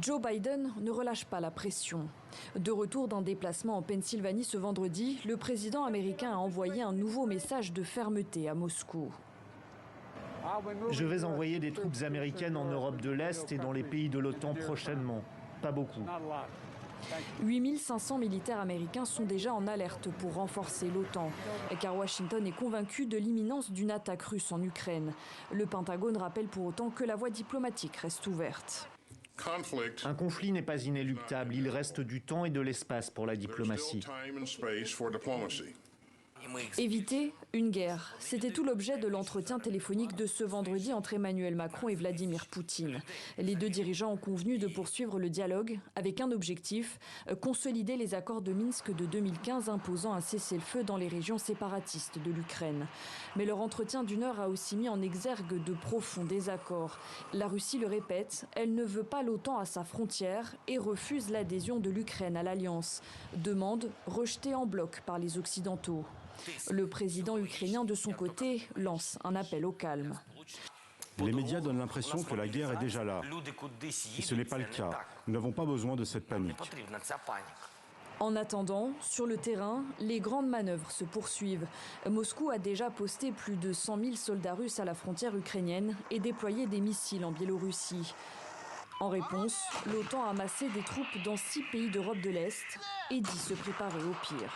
Joe Biden ne relâche pas la pression. De retour d'un déplacement en Pennsylvanie ce vendredi, le président américain a envoyé un nouveau message de fermeté à Moscou. Je vais envoyer des troupes américaines en Europe de l'Est et dans les pays de l'OTAN prochainement. Pas beaucoup. 8500 militaires américains sont déjà en alerte pour renforcer l'OTAN, car Washington est convaincu de l'imminence d'une attaque russe en Ukraine. Le Pentagone rappelle pour autant que la voie diplomatique reste ouverte. Un conflit n'est pas inéluctable, il reste du temps et de l'espace pour la diplomatie. Éviter une guerre, c'était tout l'objet de l'entretien téléphonique de ce vendredi entre Emmanuel Macron et Vladimir Poutine. Les deux dirigeants ont convenu de poursuivre le dialogue avec un objectif, consolider les accords de Minsk de 2015 imposant un cessez-le-feu dans les régions séparatistes de l'Ukraine. Mais leur entretien d'1 heure a aussi mis en exergue de profonds désaccords. La Russie le répète, elle ne veut pas l'OTAN à sa frontière et refuse l'adhésion de l'Ukraine à l'Alliance. Demande rejetée en bloc par les Occidentaux. Le président ukrainien, de son côté, lance un appel au calme. Les médias donnent l'impression que la guerre est déjà là. Et ce n'est pas le cas. Nous n'avons pas besoin de cette panique. En attendant, sur le terrain, les grandes manœuvres se poursuivent. Moscou a déjà posté plus de 100 000 soldats russes à la frontière ukrainienne et déployé des missiles en Biélorussie. En réponse, l'OTAN a amassé des troupes dans 6 pays d'Europe de l'Est et dit se préparer au pire.